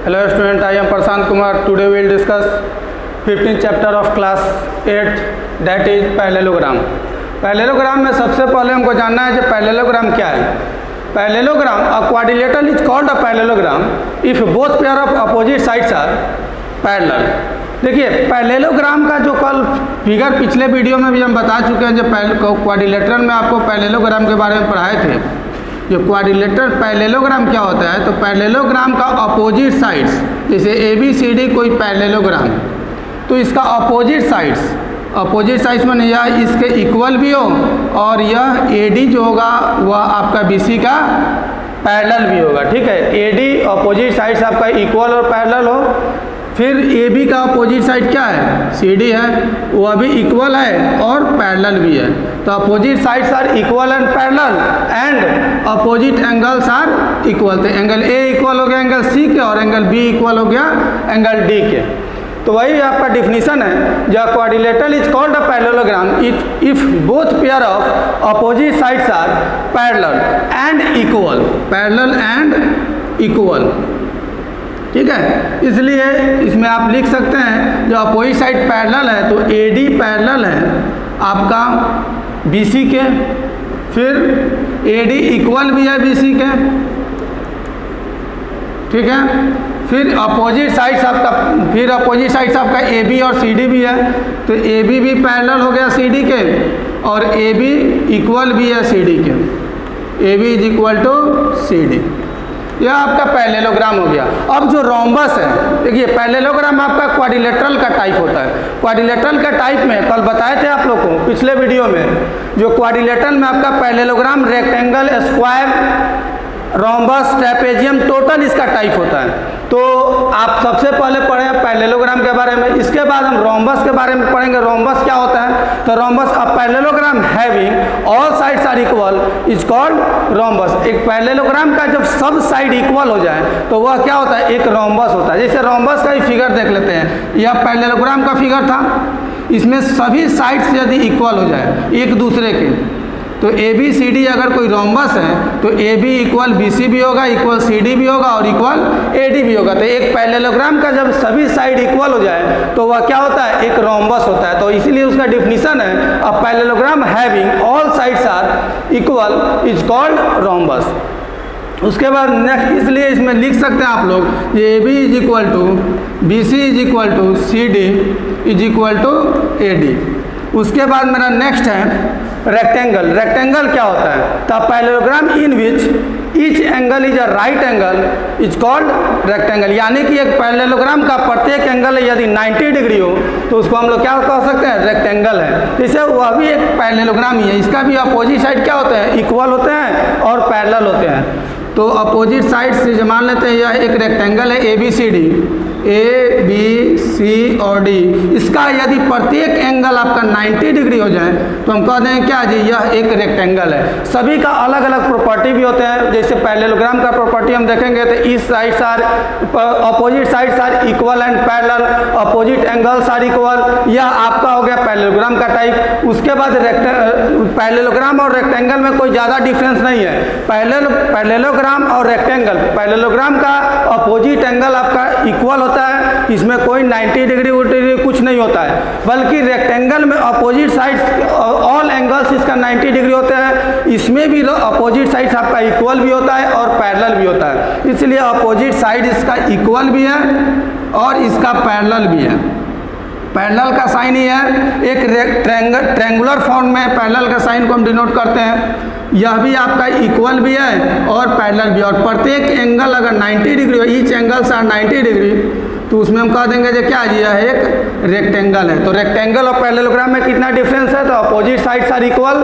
Hello student, I am Prashant Kumar. Today we will discuss 15th chapter of class 8, that is parallelogram. Parallelogram में सबसे पहले हमको जानना है कि पैरेललोग्राम क्या है। Parallelogram, a quadrilateral is called a parallelogram if both pair of opposite sides are parallel। देखिए पैरेललोग्राम का जो कल फिगर पिछले वीडियो में भी हम बता चुके हैं, जो क्वाड्रिलेटरल में आपको पैरेललोग्राम के बारे में पढ़ाए थे। जो क्वाड्रिलेटरल पैरेललोग्राम क्या होता है, तो पैरेललोग्राम का अपोजिट साइड्स, जैसे ABCD कोई पैरेललोग्राम, तो इसका अपोजिट साइड्स में यह इसके इक्वल भी हो और यह AD जो होगा वह आपका BC का पैरेलल भी होगा। ठीक है, AD अपोजिट साइड्स आपका इक्वल और पैरेलल हो। फिर AB का अपोजिट साइड क्या है, CD है, वह भी इक्वल है और पैरेलल भी है। तो opposite sides are equal and parallel and opposite angles are equal. तो एंगल A इक्वल हो गया एंगल C के और एंगल B इक्वल हो गया एंगल D के। तो वही आपका डिफिनीशन है, जो quadrilateral is called a parallelogram if both pair of opposite sides are parallel and equal. ठीक है, इसलिए इसमें आप लिख सकते हैं जो अपोजिट साइड पैरेलल है तो AD पैरेलल है आपका BC के, फिर AD इक्वल भी है BC के। ठीक है, फिर अपोजिट साइड्स आपका AB और CD भी है, तो AB भी पैरेलल हो गया CD के और AB इक्वल भी है CD के। AB is equal to CD, यह आपका पैरेललोग्राम हो गया। अब जो रोम्बस है, देखिए पैरेललोग्राम आपका क्वाड्रिलेटरल का टाइप होता है। क्वाड्रिलेटरल का टाइप में कल बताए थे आप लोग को पिछले वीडियो में, जो क्वाड्रिलेटरल में आपका parallelogram rectangle, square, rhombus, trapezium, total इसका टाइप होता है। तो आप सबसे पहले पढ़े पैरेललोग्राम के बारे में, इसके बाद हम रोम्बस के बारे में पढ़ेंगे। रोम्बस क्या होता है, तो rhombus a parallelogram having all sides are equal is called rhombus. एक पैरेललोग्राम का जब सब साइड इक्वल हो जाए तो वह क्या होता है, एक रोम्बस होता है। जैसे रोम्बस का ही फिगर देख लेते हैं, यह पैरेललोग्राम का फिगर था। इसमें सभी साइड्स यदि इक्वल हो जाए एक दूसरे के, तो ABCD अगर कोई रोम्बस है तो AB इक्वल BC भी होगा, इक्वल CD भी होगा और इक्वल AD भी होगा। तो एक पैरेललोग्राम का जब सभी साइड इक्वल हो जाए तो वह क्या होता है, एक रोम्बस होता है। तो इसीलिए उसका डिफिनीशन है, a parallelogram having all sides are equal is called rhombus. उसके बाद नेक्स्ट, इसलिए इसमें लिख सकते हैं आप लोग ये AB is equal to BC is equal to CD is equal to AD। उसके बाद मेरा नेक्स्ट है रेक्टेंगल। रेक्टेंगल क्या होता है, तो parallelogram in which each angle is a right angle is called rectangle. यानी कि एक पैरेललोग्राम का प्रत्येक एंगल यदि 90 डिग्री हो तो उसको हम लोग क्या कह सकते हैं, रेक्टेंगल है। जैसे वह भी एक पैरेललोग्राम ही है, इसका भी अपोजिट साइड क्या होते हैं, इक्वल होते हैं और पैरेलल होते हैं। तो अपोजिट साइड से मान लेते हैं यह एक रेक्टेंगल है ABCD, ABC और D। इसका यदि प्रत्येक एंगल आपका 90 डिग्री हो जाए तो हम कह दें क्या जी, यह एक रेक्टेंगल है। सभी का अलग अलग प्रॉपर्टी भी होते हैं। जैसे पैरेललोग्राम का प्रॉपर्टी हम देखेंगे तो इस sides are opposite sides are equal and parallel, opposite angles are equal. यह आपका हो गया पैरेललोग्राम का टाइप। उसके बाद पैरेललोग्राम और रेक्टेंगल में कोई ज़्यादा डिफरेंस नहीं है। पैरेललोग्राम और रेक्टेंगल, पैरेललोग्राम का अपोजिट एंगल आपका इक्वल होता है, इसमें कोई 90 डिग्री कुछ नहीं होता है। बल्कि रेक्टेंगल में अपोजिट साइड्स ऑल एंगल्स इसका 90 डिग्री होते हैं। इसमें भी अपोजिट साइड्स आपका इक्वल भी होता है और पैरेलल भी होता है। इसलिए अपोजिट साइड इसका इक्वल भी है और इसका पैरेलल भी है। पैरेलल का साइन ही है, एक ट्रेंगुलर फॉर्म में पैरेलल का साइन को हम डिनोट करते हैं। यह भी आपका इक्वल भी है और पैरेलल भी, और प्रत्येक एंगल अगर 90 डिग्री हो, ईच एंगल्स आर 90 डिग्री, तो उसमें हम कह देंगे जो क्या, यह एक रेक्टेंगल है। तो रेक्टेंगल और पैरेललोग्राम में कितना डिफरेंस है, तो opposite sides are equal,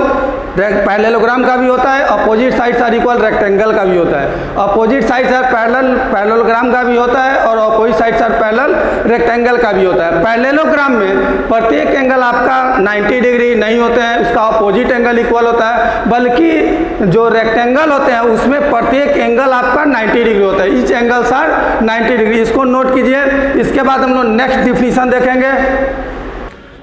parallelogram का भी होता है, opposite sides are equal rectangle का भी होता है। Opposite sides are parallel parallelogram का भी होता है और opposite sides are parallel rectangle का भी होता है। पैरेललोग्राम में प्रत्येक एंगल आपका 90 डिग्री नहीं होते हैं, उसका अपोजिट एंगल इक्वल होता है। बल्कि जो रेक्टेंगल होते हैं उसमें प्रत्येक एंगल आपका 90 डिग्री होता है, ईच एंगल्स आर 90 डिग्री। इसको नोट कीजिए। इसके बाद हम लोग नेक्स्ट डिफिनीशन देखेंगे।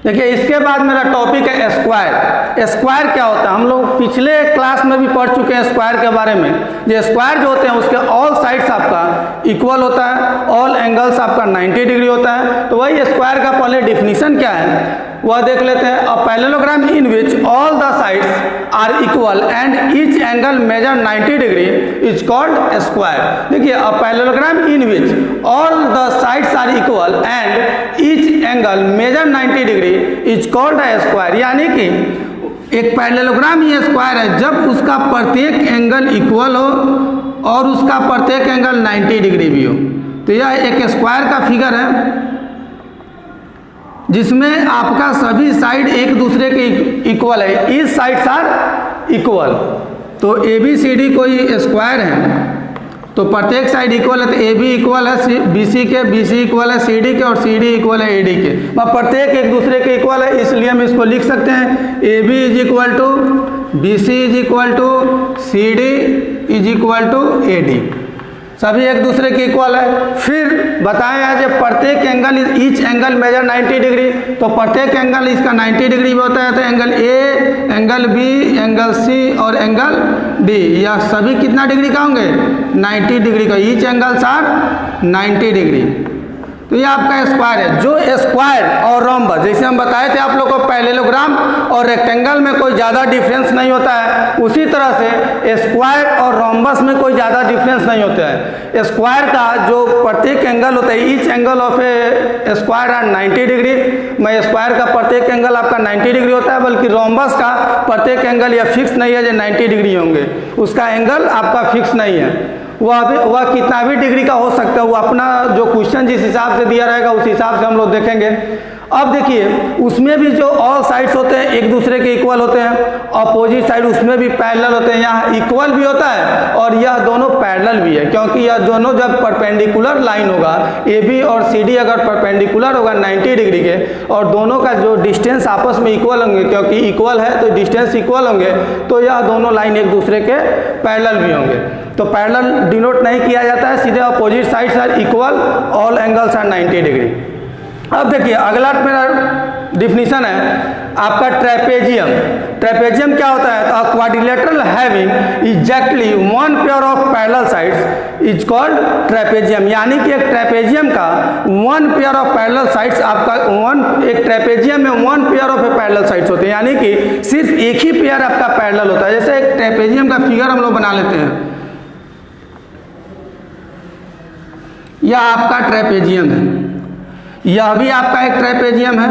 देखिए इसके बाद मेरा टॉपिक है स्क्वायर। स्क्वायर क्या होता है, हम लोग पिछले क्लास में भी पढ़ चुके हैं स्क्वायर के बारे में। जो स्क्वायर जो होते हैं उसके ऑल साइड्स आपका इक्वल होता है, ऑल एंगल्स आपका 90 डिग्री होता है। तो वही स्क्वायर का पहले डिफिनीशन क्या है वह देख लेते हैं। A parallelogram in which all the sides are equal and each angle measure 90 degree is called square. देखिए a parallelogram in which all the sides are equal and each angle measure 90 degree is called a square. यानी कि एक parallelogram ये square है जब उसका प्रत्येक angle equal हो और उसका प्रत्येक एंगल 90 डिग्री भी हो। तो यह एक स्क्वायर का फिगर है जिसमें आपका सभी साइड एक दूसरे के इक्वल है, इस साइड्स आर इक्वल। तो ए बी सी डी कोई स्क्वायर है तो प्रत्येक साइड इक्वल है, तो ए बी इक्वल है बी सी के, बी सी इक्वल है सी डी के और सी डी इक्वल है ए डी के। वह प्रत्येक एक दूसरे के इक्वल है, इसलिए हम इसको लिख सकते हैं A B is equal to B C is equal to C D is equal to A D, सभी एक दूसरे के इक्वल है। फिर बताया है जब प्रत्येक angle each angle measure 90 degree, तो प्रत्येक एंगल इसका 90 डिग्री भी होता है। तो angle A, angle B, angle C और एंगल डी यह सभी कितना डिग्री का होंगे 90 डिग्री का, ईच एंगल्स आर 90 डिग्री। तो ये आपका स्क्वायर है। जो स्क्वायर और रोम्बस जैसे हम बताए थे आप लोग को पैरेललोग्राम और रेक्टेंगल में कोई ज़्यादा डिफरेंस नहीं होता है, उसी तरह से स्क्वायर और रोम्बस में कोई ज़्यादा डिफरेंस नहीं होता है। स्क्वायर का जो प्रत्येक एंगल होता है each angle of a square are 90 degree. मैं स्क्वायर का प्रत्येक एंगल आपका 90 डिग्री होता है, बल्कि रोम्बस का प्रत्येक एंगल यह फिक्स नहीं है जो 90 डिग्री होंगे, उसका एंगल आपका फिक्स नहीं है। वह कितना भी डिग्री का हो सकता है, वो अपना जो क्वेश्चन जिस हिसाब से दिया रहेगा उस हिसाब से हम लोग देखेंगे। अब देखिए उसमें भी जो ऑल साइड्स होते हैं एक दूसरे के इक्वल होते हैं, अपोजिट साइड उसमें भी पैरेलल होते हैं। यहाँ इक्वल भी होता है और यह दोनों पैरेलल भी है, क्योंकि यह दोनों जब परपेंडिकुलर लाइन होगा ए बी और सी डी अगर परपेंडिकुलर होगा 90 डिग्री के और दोनों का जो डिस्टेंस आपस में इक्वल होंगे, क्योंकि इक्वल है तो डिस्टेंस इक्वल होंगे, तो यह दोनों लाइन एक दूसरे के पैरेलल भी होंगे। तो पैरेलल डिनोट नहीं किया जाता है, सीधे opposite sides are equal, all angles are 90 degree. अब देखिए अगला मेरा डिफिनीशन है आपका ट्रेपेजियम। ट्रेपेजियम क्या होता है, तो quadrilateral having exactly one pair of parallel sides is called trapezium. यानी कि एक ट्रेपेजियम का one pair of parallel sides आपका एक ट्रेपेजियम में one pair of parallel sides होते हैं, यानी कि सिर्फ एक ही पेयर आपका पैरेलल होता है। जैसे एक ट्रेपेजियम का फिगर हम लोग बना लेते हैं, यह आपका ट्रेपेजियम है, यह भी आपका एक ट्रेपेजियम है,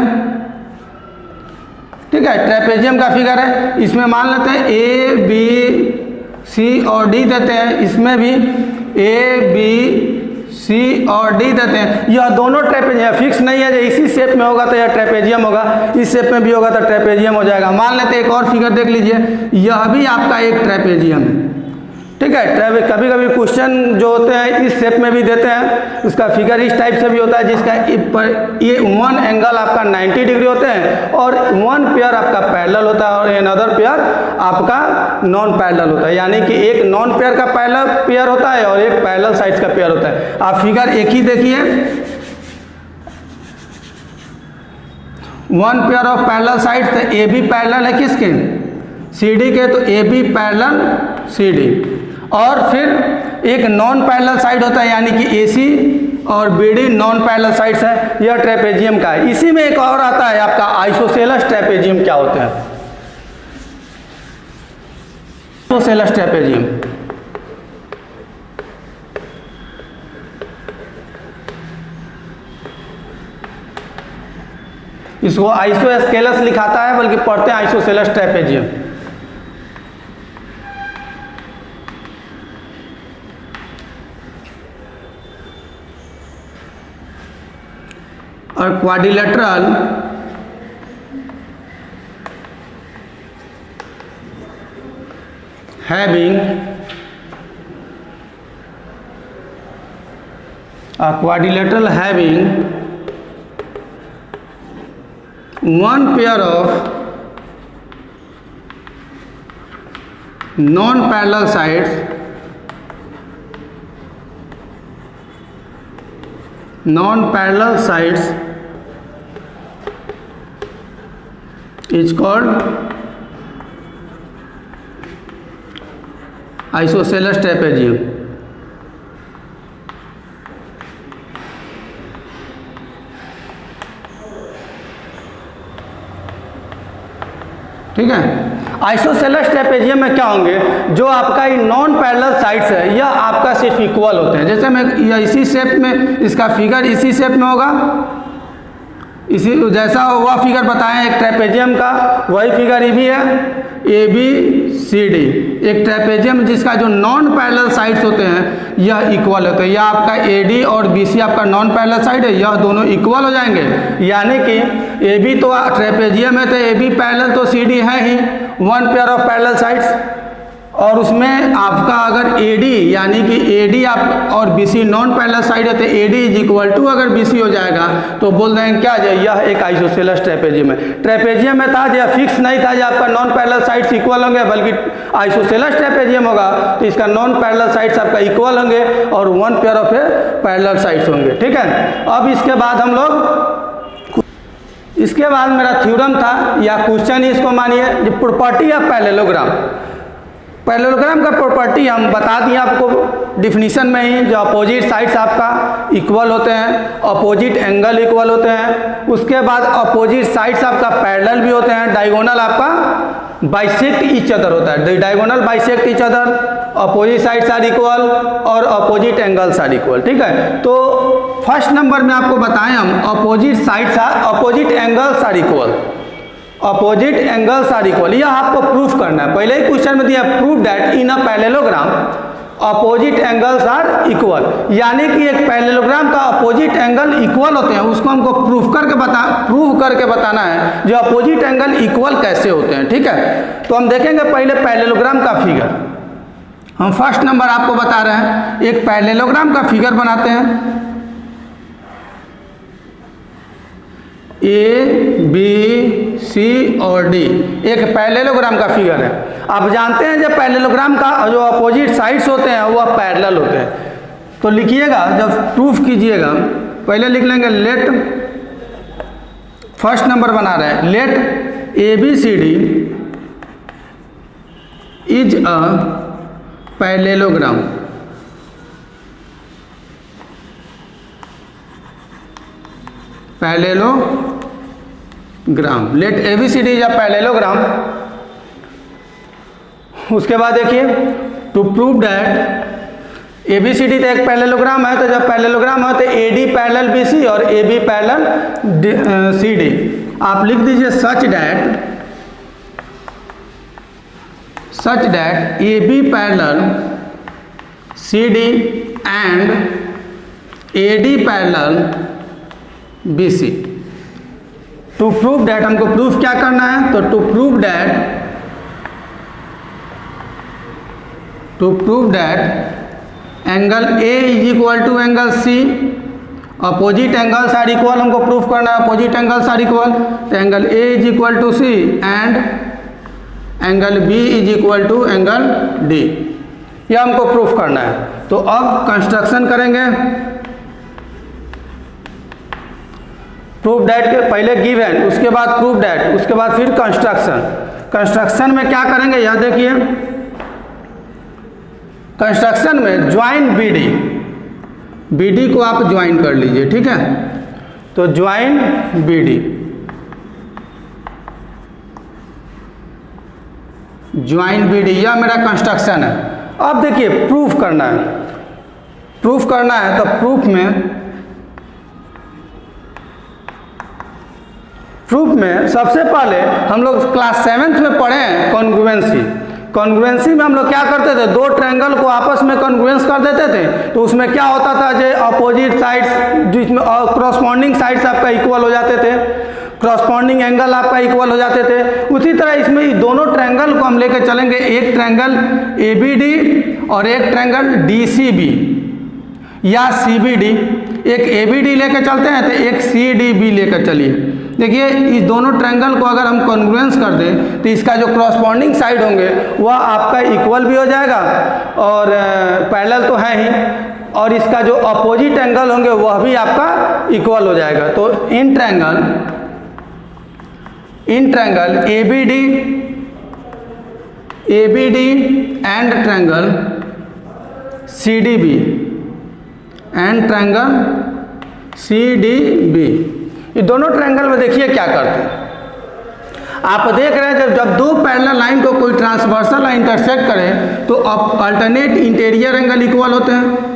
ठीक है। ट्रेपेजियम का फिगर है, इसमें मान लेते हैं ए बी सी और डी देते हैं, इसमें भी ए बी सी और डी देते हैं। यह दोनों ट्रेपेजियम फिक्स नहीं है, जो इसी शेप में होगा तो यह ट्रेपेजियम होगा, इस शेप में भी होगा तो ट्रेपेजियम हो जाएगा। मान लेते हैं एक और फिगर देख लीजिए, यह भी आपका एक ट्रेपेजियम है, ठीक है। कभी कभी क्वेश्चन जो होते हैं इस शेप में भी देते हैं, उसका फिगर इस टाइप से भी होता है, जिसका ये वन एंगल आपका 90 डिग्री होते हैं और वन पेयर आपका पैरेलल होता है और अनदर पेयर आपका नॉन पैरेलल होता है। यानी कि एक नॉन पेयर का पैरेलल पेयर होता है और एक पैरेलल साइड्स का पेयर होता है। आप फिगर एक ही देखिए, one pair of parallel sides, तो ए बी पैरेलल है किसके, सी डी के, तो A B parallel C D. और फिर एक नॉन पैरेलल साइड होता है, यानी कि ए सी और B D non parallel sides है, यह ट्रेपेजियम का है। इसी में एक और आता है आपका आइसोसेलेस ट्रेपेजियम। क्या होते हैं आइसोसेलेस ट्रेपेजियम, इसको आइसोस्केलस लिखाता है, बल्कि पढ़ते हैं आइसोसेलेस ट्रेपेजियम। और quadrilateral having one pair of non-parallel sides is called isosceles trapezium. ठीक है। आइसोसेलेस ट्रेपेजियम में क्या होंगे, जो आपका नॉन पैरेलल साइड्स है यह आपका सिर्फ इक्वल होते हैं। जैसे मैं इसी शेप में, इसका फिगर इसी शेप में होगा, इसी जैसा वह फिगर बताएं एक ट्रेपेजियम का, वही फिगर ये भी है, ए बी सी डी। एक ट्रेपेजियम जिसका जो नॉन पैरेलल साइड्स होते हैं यह इक्वल होते हैं। यह आपका ए डी और बी सी आपका नॉन पैरेलल साइड है, यह दोनों इक्वल हो जाएंगे। यानी कि ए बी तो ट्रेपेजियम है तो ए बी पैरेलल तो सी डी है ही, one pair of parallel sides. और उसमें आपका अगर ए डी यानी कि ए डी आप और B C non parallel side है तो A D is equal to अगर बी सी हो जाएगा तो बोल देंगे क्या जो यह एक आइसोसेलेस ट्रेपेजियम है। ट्रेपेजियम में था जो फिक्स नहीं था जो आपका नॉन पैरेलल साइड्स इक्वल होंगे, बल्कि आइसोसेलेस ट्रेपेजियम होगा तो इसका नॉन पैरेलल साइड्स आपका इक्वल होंगे और one pair of parallel sides होंगे। ठीक है। अब इसके बाद हम लोग, इसके बाद मेरा थ्योरम था या क्वेश्चन ही इसको मानिए, जो प्रॉपर्टी ऑफ पैरेललोग्राम। पैरेललोग्राम का प्रॉपर्टी हम बता दिए आपको डिफिनीशन में ही, जो अपोजिट साइड्स आपका इक्वल होते हैं, अपोजिट एंगल इक्वल होते हैं, उसके बाद अपोजिट साइड्स आपका पैरेलल भी होते हैं, डायगोनल आपका बाइसेक्ट ईच अदर होता है, diagonal bisect each other, opposite sides are equal और अपोजिट एंगल्स आर इक्वल। ठीक है। तो फर्स्ट नंबर में आपको बताएं हम opposite sides are, opposite angles are equal, opposite angles are equal. यह आपको प्रूफ करना है। पहले ही क्वेश्चन में दिया prove that in a parallelogram opposite angles are equal, यानी कि एक पैरेललोग्राम का अपोजिट एंगल इक्वल होते हैं, उसको हमको प्रूव करके बताना है जो अपोजिट एंगल इक्वल कैसे होते हैं। ठीक है। तो हम देखेंगे पहले पैरेललोग्राम का फिगर। हम फर्स्ट नंबर आपको बता रहे हैं, एक पैरेललोग्राम का फिगर बनाते हैं। ए बी सी और डी एक पैरेललोग्राम का फिगर है। आप जानते हैं जब पैरेललोग्राम का जो अपोजिट साइड्स होते हैं वह पैरेलल होते हैं। तो लिखिएगा, जब प्रूफ कीजिएगा पहले लिख लेंगे लेट, फर्स्ट नंबर बना रहे हैं, let A B C D is a parallelogram. Parallelogram, let A B C D is a parallelogram. उसके बाद देखिए to prove that A B C D तो एक पैरेललोग्राम है, तो जब पैरेललोग्राम है तो A D parallel B C और A B parallel C D. आप लिख दीजिए such that A B parallel C D and A D parallel B C. To prove that, हमको प्रूफ क्या करना है, तो to prove that angle A is equal to angle C, opposite angles are equal, हमको proof करना है opposite angles are equal. तो angle A is equal to C and angle B is equal to angle D, यह हमको proof करना है। तो अब कंस्ट्रक्शन करेंगे। प्रूफ दैट के पहले गिवन, उसके बाद प्रूफ दैट, उसके बाद फिर कंस्ट्रक्शन में क्या करेंगे यह देखिए। कंस्ट्रक्शन में ज्वाइन बीडी को आप ज्वाइन कर लीजिए। ठीक है। तो ज्वाइन बीडी, यह मेरा कंस्ट्रक्शन है। अब देखिए प्रूफ करना है तो प्रूफ में सबसे पहले हम लोग क्लास 7th में पढ़े हैं कॉन्ग्रुएंसी में हम लोग क्या करते थे, दो ट्रायंगल को आपस में कॉन्ग्रुएंस कर देते थे। तो उसमें क्या होता था, जो अपोजिट साइड्स जिसमें क्रॉसपॉन्डिंग साइड्स आपका इक्वल हो जाते थे, क्रॉसपॉन्डिंग एंगल आपका इक्वल हो जाते थे। उसी तरह इसमें दोनों ट्रायंगल को हम लेकर चलेंगे, एक ट्रायंगल ए बी डी और एक ट्रायंगल डी सी बी या सी बी डी। एक ए बी डी लेकर चलते हैं तो एक सी डी बी लेकर चलिए। देखिए इस दोनों ट्रायंगल को अगर हम कॉन्ग्रुएंस कर दें तो इसका जो क्रॉसपॉन्डिंग साइड होंगे वह आपका इक्वल भी हो जाएगा और पैरेलल तो है ही, और इसका जो अपोजिट एंगल होंगे वह भी आपका इक्वल हो जाएगा। तो in triangle in triangle ABD and triangle CDB and triangle CDB। ये दोनों ट्रायंगल में देखिए क्या करते हैं। आप देख रहे हैं जब दो पैरेलल लाइन को कोई ट्रांसवर्सल लाइन इंटरसेक्ट करे तो अल्टरनेट इंटीरियर एंगल इक्वल होते हैं।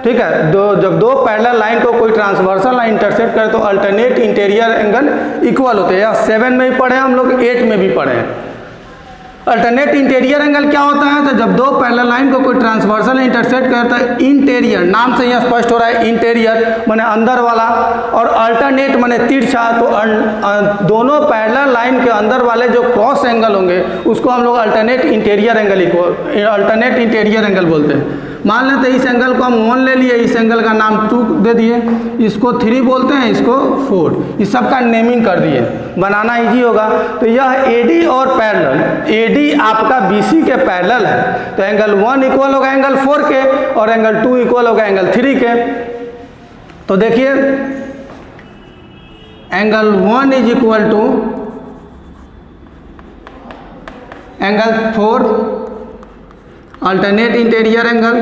ठीक है, जब दो पैरेलल लाइन को कोई ट्रांसवर्सल लाइन इंटरसेक्ट करे तो अल्टरनेट इंटीरियर एंगल इक्वल होते हैं। या 7 में भी पढ़े हम लोग, 8 में भी पढ़े हैं। अल्टरनेट इंटीरियर एंगल क्या होता है? तो जब दो पैरेलल लाइन को कोई ट्रांसवर्सल इंटरसेक्ट करता है, इंटीरियर नाम से यहाँ स्पष्ट हो रहा है, इंटीरियर माने अंदर वाला और अल्टरनेट माने तिरछा, तो दोनों पैरेलल लाइन के अंदर वाले जो क्रॉस एंगल होंगे उसको हम लोग अल्टरनेट इंटीरियर एंगल बोलते हैं। मान लेते हैं इस एंगल को हम 1 ले लिए, इस एंगल का नाम 2 दे दिए, इसको 3 बोलते हैं, इसको 4, इस सब का नेमिंग कर दिए, बनाना इजी होगा। तो यह AD और पैरेलल, AD आपका BC के पैरेलल है, तो एंगल 1 इक्वल होगा एंगल 4 के और एंगल 2 इक्वल होगा एंगल 3 के। तो देखिए angle 1 is equal to angle 4 alternate interior angle,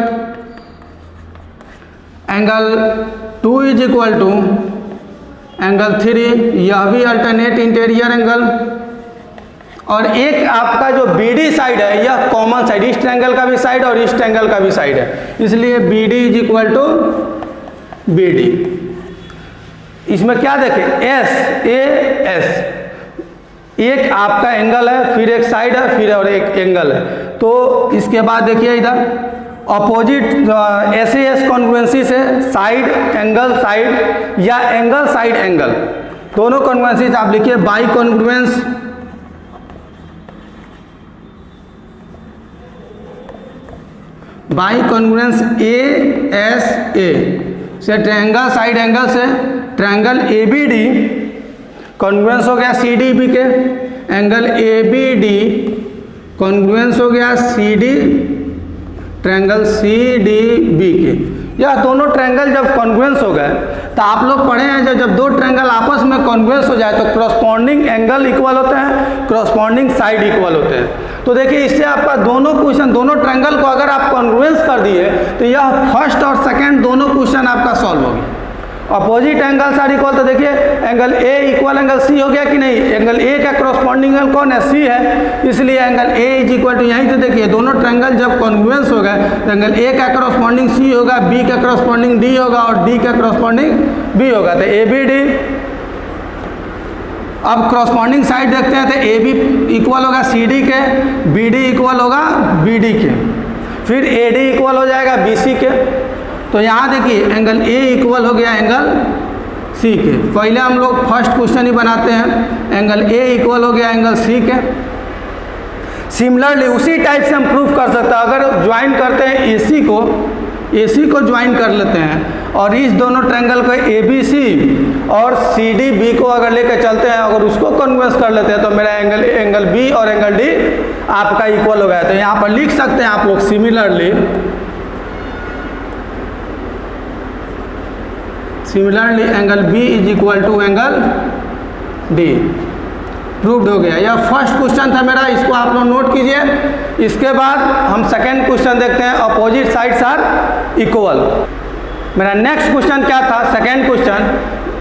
angle 2 is equal to angle 3, यह भी अल्टरनेट इंटीरियर एंगल, और एक आपका जो BD साइड है यह कॉमन साइड, इस ट्रायंगल का भी साइड और इस ट्रायंगल का भी साइड है, इसलिए BD is equal to BD। इसमें क्या देखें, SAS एक आपका एंगल है, फिर एक साइड है, फिर और एक एंगल है। तो इसके बाद देखिए इधर अपोजिट SAS कॉन्ग्रुएंसी से साइड एंगल साइड या एंगल साइड एंगल, दोनों कॉन्ग्रुएंसी आप लिखिए by congruence, by congruence ASA से ट्रायंगल साइड एंगल से ट्रायंगल ABD कॉन्ग्रुएंस हो गया CDB के, एंगल ABD कॉन्ग्रुएंस हो गया ट्रायंगल CDB के। यह दोनों ट्रायंगल जब कॉन्ग्रुएंस हो गए तो आप लोग पढ़े हैं जब दो ट्रायंगल आपस में कॉन्ग्रुएंस हो जाए तो क्रॉसपॉन्डिंग एंगल इक्वल होते हैं, क्रॉसपॉन्डिंग साइड इक्वल होते हैं। तो देखिए इससे आपका दोनों क्वेश्चन, दोनों ट्रायंगल को अगर आप कॉन्ग्रुएंस कर दिए तो यह फर्स्ट और सेकंड दोनों क्वेश्चन आपका सॉल्व हो गया। अपोजिट एंगल्स आर इक्वल, तो देखिए angle A equal angle C हो गया कि नहीं, एंगल A का करस्पॉन्डिंग एंगल कौन है, C है, इसलिए angle A is equal to, यहीं से देखिए दोनों ट्रायंगल जब कॉन्ग्रुएंस हो गए तो एंगल A का करस्पॉन्डिंग C होगा, B का करस्पॉन्डिंग D होगा और D का करस्पॉन्डिंग B होगा, तो ABD। अब करस्पॉन्डिंग साइड देखते हैं तो AB इक्वल होगा CD के, BD इक्वल होगा BD के, फिर AD इक्वल हो जाएगा BC के। तो यहाँ देखिए एंगल A इक्वल हो गया एंगल C के। पहले हम लोग फर्स्ट क्वेश्चन ही बनाते हैं, एंगल A इक्वल हो गया एंगल C के। सिमिलरली उसी टाइप से हम प्रूफ कर सकते हैं, अगर ज्वाइन करते हैं AC को ज्वाइन कर लेते हैं और इस दोनों ट्रायंगल को ABC और CDB को अगर लेकर चलते हैं, अगर उसको कन्वर्स कर लेते हैं तो मेरा एंगल B और एंगल D आपका इक्वल हो गया। तो यहाँ पर लिख सकते हैं आप लोग similarly angle B is equal to angle D। Proved हो गया। यह फर्स्ट क्वेश्चन था मेरा, इसको आप लोग नोट कीजिए। इसके बाद हम सेकेंड क्वेश्चन देखते हैं, अपोजिट साइड्स आर इक्वल। मेरा नेक्स्ट क्वेश्चन क्या था, सेकेंड क्वेश्चन,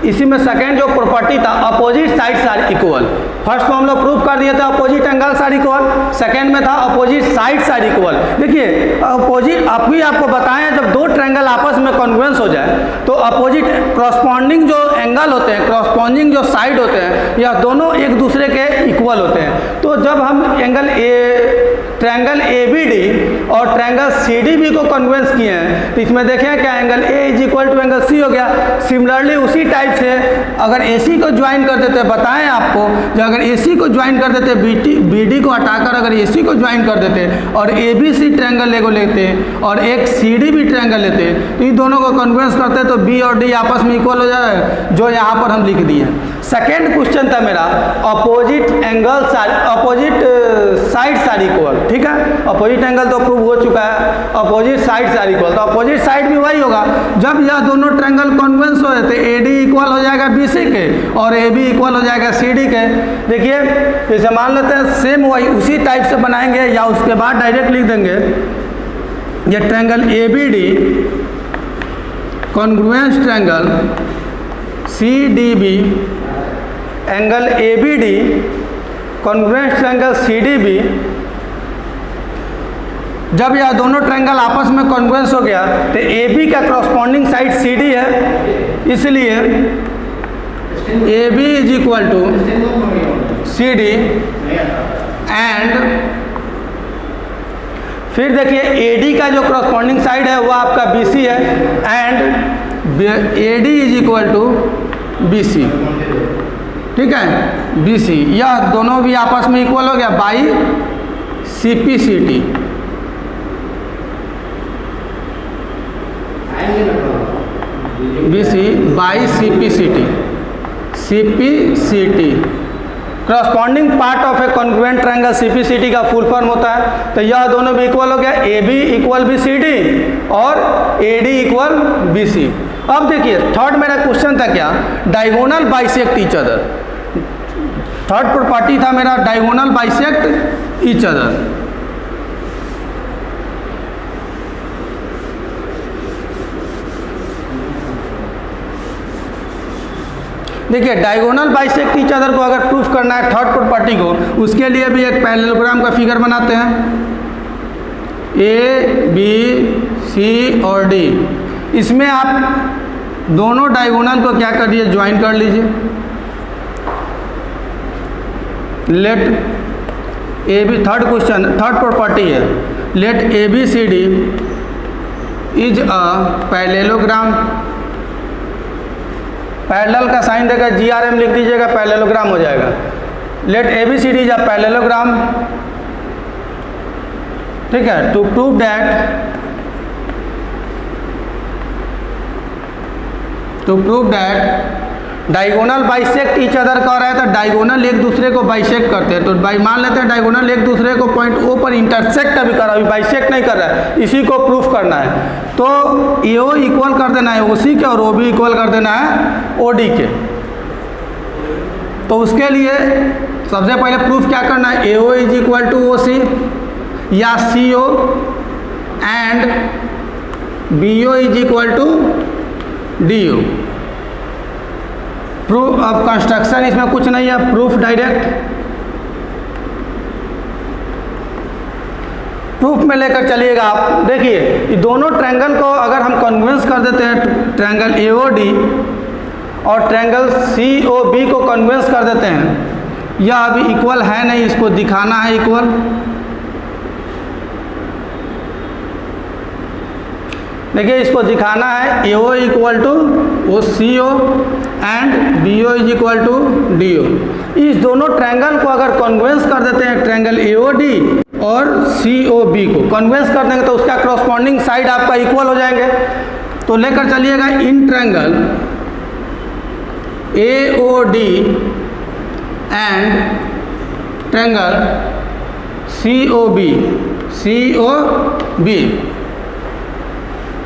इसी में सेकेंड जो प्रॉपर्टी था opposite sides are equal. First को हम लोग प्रूव कर दिए थे opposite angles are equal, second में था अपोजिट साइड्स आर इक्वल। देखिए अपोजिट अभी आपको बताएं, जब दो ट्रायंगल आपस में कॉन्ग्रुएंस हो जाए तो अपोजिट क्रॉसपॉन्डिंग जो एंगल होते हैं, क्रॉसपॉन्डिंग जो साइड होते हैं, यह दोनों एक दूसरे के इक्वल होते हैं। तो जब हम ट्रायंगल ABD और ट्रायंगल CDB को कॉन्ग्रुएंस किए हैं तो इसमें देखें क्या angle A is equal to angle C हो गया। सिमिलरली उसी टाइप से अगर AC को ज्वाइन कर देते, बताएं आपको, जो अगर AC को ज्वाइन कर देते, BD को हटाकर अगर AC को ज्वाइन कर देते और ABC ट्रायंगल लेते और एक CDB ट्रायंगल लेते तो इन दोनों को कॉन्ग्रुएंस करते तो B और D आपस में इक्वल हो जाए, जो यहाँ पर हम लिख दिए। सेकेंड क्वेश्चन था मेरा अपोजिट साइड्स आर इक्वल। ठीक है, अपोजिट एंगल तो प्रूव हो चुका है। अपोजिट साइड्स आर इक्वल, तो अपोजिट साइड भी वही होगा, जब यह दोनों ट्रायंगल कॉन्वेंस हो तो AD इक्वल हो जाएगा BC के और AB इक्वल हो जाएगा CD के। देखिए जैसे मान लेते हैं सेम वही उसी टाइप से बनाएंगे या उसके बाद डायरेक्ट लिख देंगे, ये triangle ABD congruence triangle CDB, angle ABD congruence triangle CDB। जब यह दोनों ट्रायंगल आपस में कॉन्ग्रुएंस हो गया तो AB का करस्पॉन्डिंग साइड CD है, इसलिए AB is equal to CD and फिर देखिए AD का जो करस्पॉन्डिंग साइड है वो आपका BC है and AD is equal to BC, ठीक है, BC। यह दोनों भी आपस में इक्वल हो गया by CPCT। BC by CPCT, CPCT corresponding part of a congruent triangle CPCT का फुल फॉर्म होता है। तो यह दोनों भी इक्वल हो गया, AB इक्वल BCD और AD इक्वल BC। अब देखिए थर्ड मेरा क्वेश्चन था क्या, diagonal bisect each other. Third property था मेरा डायगोनल बाइसेक्ट ईच अदर। देखिए डायगोनल बाइसेक्ट ईच अदर को अगर प्रूफ करना है थर्ड प्रॉपर्टी को, उसके लिए भी एक पैरेललोग्राम का फिगर बनाते हैं। A, B, C और D, इसमें आप दोनों डायगोनल को क्या करिए, ज्वाइन कर लीजिए। Let AB, third question, third property है, let ABCD is a parallelogram. Parallel का साइन देकर GRM लिख दीजिएगा, पैरेललोग्राम हो जाएगा। Let ABCD is a parallelogram, ठीक है। To prove that diagonal bisect each other कह रहा है, तो डायगोनल एक दूसरे को बाइसेक्ट करते हैं। तो मान लेते हैं डायगोनल एक दूसरे को पॉइंट O पर इंटरसेक्ट अभी कर रहा है, बाइसेक्ट नहीं कर रहा है, इसी को प्रूफ करना है। तो AO इक्वल कर देना है OC के और OB इक्वल कर देना है OD के। तो उसके लिए सबसे पहले प्रूफ क्या करना है, AO is equal to OC या CO and BO is equal to DO। Proof of construction इसमें कुछ नहीं है, प्रूफ डायरेक्ट। प्रूफ में लेकर चलिएगा आप। देखिए ये दोनों ट्रायंगल को अगर हम कॉन्वेंस कर देते हैं, ट्रायंगल AOD और ट्रायंगल COB को कॉन्वेंस कर देते हैं, यह अभी इक्वल है नहीं, इसको दिखाना है इक्वल। देखिए इसको दिखाना है AO equal to CO and BO is equal to DO। इस दोनों ट्रायंगल को अगर कॉन्वेंस कर देते हैं, ट्रायंगल AOD और COB को कॉन्वेंस कर देंगे तो उसका करस्पॉन्डिंग साइड आपका इक्वल हो जाएंगे। तो लेकर चलिएगा in triangle AOD and triangle COB।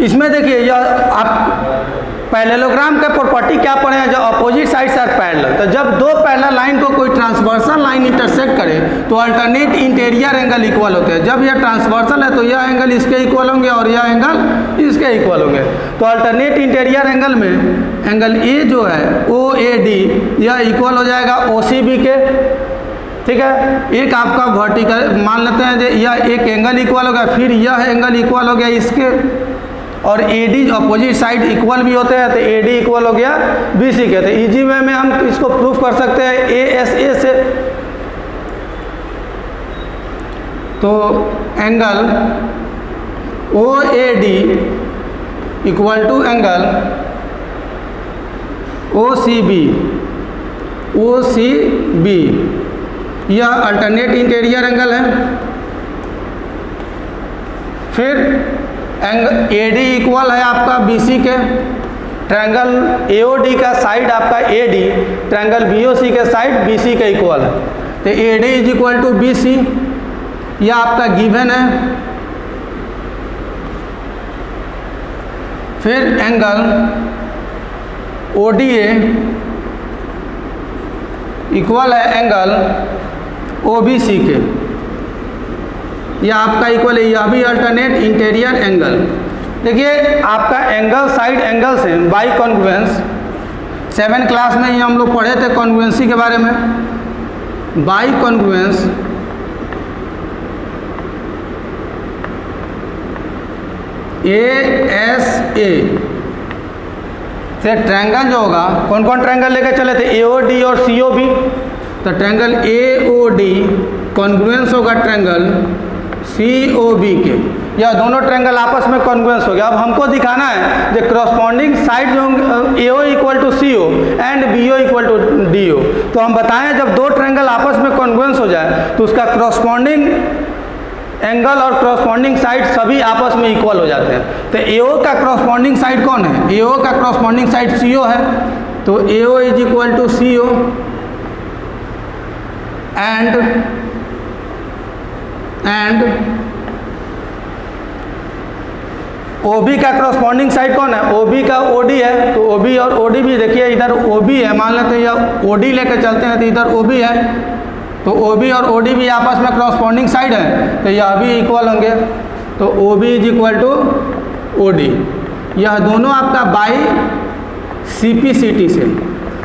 इसमें देखिए यह आप पैरेललोग्राम के प्रॉपर्टी क्या पढ़े हैं, जो अपोजिट साइड्स आर पैरेलल। तो जब दो पैरेलल लाइन को कोई ट्रांसवर्सल लाइन इंटरसेक्ट करे तो अल्टरनेट इंटीरियर एंगल इक्वल होते हैं। जब यह ट्रांसवर्सल है तो यह एंगल इसके इक्वल होंगे और यह एंगल इसके इक्वल होंगे। तो अल्टरनेट इंटीरियर एंगल में एंगल A जो है OAD यह इक्वल हो जाएगा OCB के, ठीक है। एक आपका वर्टिकल मान लेते हैं जो यह एक एंगल इक्वल हो गया, फिर यह एंगल इक्वल हो गया इसके, और AD अपोजिट साइड इक्वल भी होते हैं तो AD इक्वल हो गया BC के। तो इजी वे में हम इसको प्रूफ कर सकते हैं ASA से। तो angle OAD equal to angle OCB यह अल्टरनेट इंटीरियर एंगल है। फिर एंगल AD इक्वल है आपका BC के, ट्रायंगल AOD का साइड आपका AD ट्रायंगल BOC के साइड BC के इक्वल है। तो AD is equal to BC यह आपका गिवन है। फिर एंगल ODA इक्वल है एंगल OBC के, यह आपका इक्वल है, यह भी अल्टरनेट इंटीरियर एंगल। देखिए आपका एंगल साइड एंगल से बाई कॉन्ग्रुएंस, 7 क्लास में ही हम लोग पढ़े थे कॉन्ग्रुएंसी के बारे में। बाई कॉन्ग्रुएंस ASA से ट्रायंगल जो होगा, कौन कौन ट्रायंगल लेकर चले थे, AOD और COB। तो ट्रायंगल AOD कॉन्ग्रुएंस होगा ट्रायंगल COB के, या दोनों ट्रायंगल आपस में कॉन्ग्रुएंस हो गया। अब हमको दिखाना है जो करस्पॉन्डिंग साइड जो AO equal to CO and BO equal to DO। तो हम बताएं जब दो ट्रायंगल आपस में कॉन्ग्रुएंस हो जाए तो उसका करस्पॉन्डिंग एंगल और करस्पॉन्डिंग साइड सभी आपस में इक्वल हो जाते हैं। तो AO का करस्पॉन्डिंग साइड कौन है, AO का करस्पॉन्डिंग साइड CO है। तो AO is equal to CO and OB का करस्पॉन्डिंग साइड कौन है, OB का OD है। तो OB और OD भी देखिए, इधर OB है, मान लेते हैं या OD लेकर चलते हैं तो इधर OB है। तो OB और OD भी आपस में करस्पॉन्डिंग साइड है, तो यह भी इक्वल होंगे। तो OB is equal to OD। यह दोनों आपका बाई CPCT से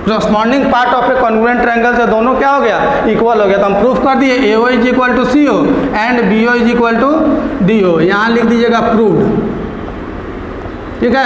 corresponding part of a congruent triangle से दोनों क्या हो गया, इक्वल हो गया। तो हम प्रूफ कर दिए AO is equal to CO and BO is equal to DO। यहाँ लिख दीजिएगा प्रूव्ड, ठीक है।